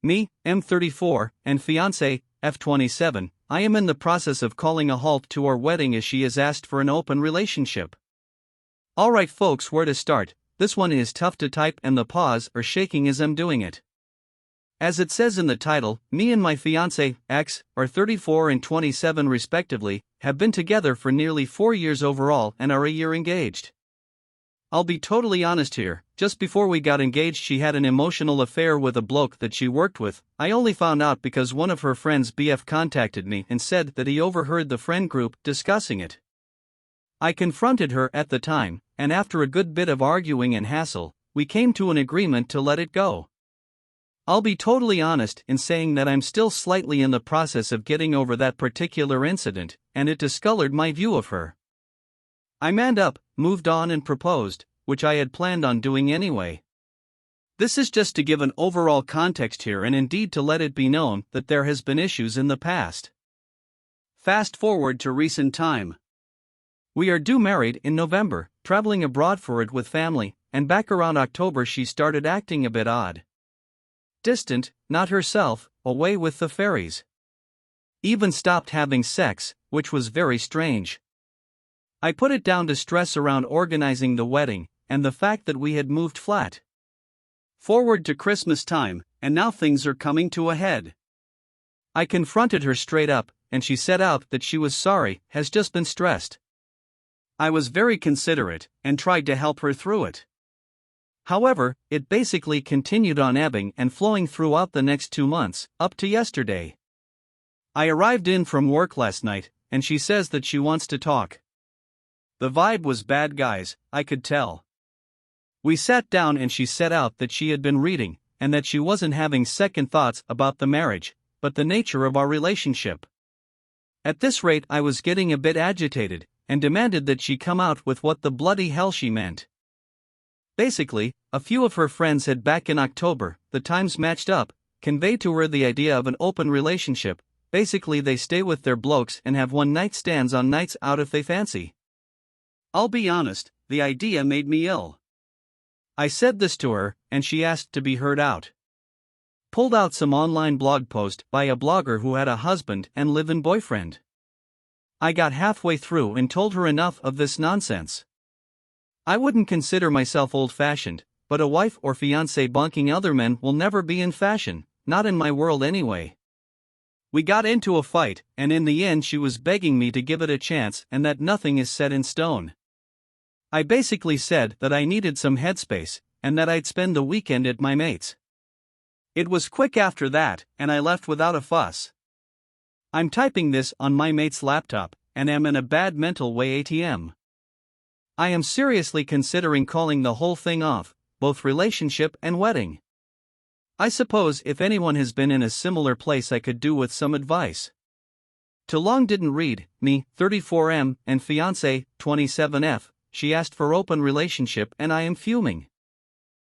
Me, M34, and fiancé, F27, I am in the process of calling a halt to our wedding as she has asked for an open relationship. Alright folks, where to start? This one is tough to type and the pause are shaking as I'm doing it. As it says in the title, me and my fiancé, X, are 34 and 27 respectively, have been together for nearly 4 years overall and are a year engaged. I'll be totally honest here, just before we got engaged she had an emotional affair with a bloke that she worked with. I only found out because one of her friends BF contacted me and said that he overheard the friend group discussing it. I confronted her at the time, and after a good bit of arguing and hassle, we came to an agreement to let it go. I'll be totally honest in saying that I'm still slightly in the process of getting over that particular incident, and it discolored my view of her. I manned up, moved on and proposed, which I had planned on doing anyway. This is just to give an overall context here and indeed to let it be known that there has been issues in the past. Fast forward to recent time. We are due married in November, traveling abroad for it with family, and back around October she started acting a bit odd. Distant, not herself, away with the fairies. Even stopped having sex, which was very strange. I put it down to stress around organizing the wedding, and the fact that we had moved flat. Forward to Christmas time, and now things are coming to a head. I confronted her straight up, and she said out that she was sorry, has just been stressed. I was very considerate, and tried to help her through it. However, it basically continued on ebbing and flowing throughout the next 2 months, up to yesterday. I arrived in from work last night, and she says that she wants to talk. The vibe was bad, guys, I could tell. We sat down and she said out that she had been reading, and that she wasn't having second thoughts about the marriage, but the nature of our relationship. At this rate I was getting a bit agitated, and demanded that she come out with what the bloody hell she meant. Basically, a few of her friends had back in October, the times matched up, conveyed to her the idea of an open relationship. Basically they stay with their blokes and have one-night stands on nights out if they fancy. I'll be honest, the idea made me ill. I said this to her, and she asked to be heard out. Pulled out some online blog post by a blogger who had a husband and live-in boyfriend. I got halfway through and told her enough of this nonsense. I wouldn't consider myself old-fashioned, but a wife or fiancé bunking other men will never be in fashion, not in my world anyway. We got into a fight, and in the end she was begging me to give it a chance and that nothing is set in stone. I basically said that I needed some headspace, and that I'd spend the weekend at my mate's. It was quick after that, and I left without a fuss. I'm typing this on my mate's laptop, and am in a bad mental way ATM. I am seriously considering calling the whole thing off, both relationship and wedding. I suppose if anyone has been in a similar place I could do with some advice. Too long didn't read, me, 34M, and fiancé, 27F, she asked for open relationship and I am fuming.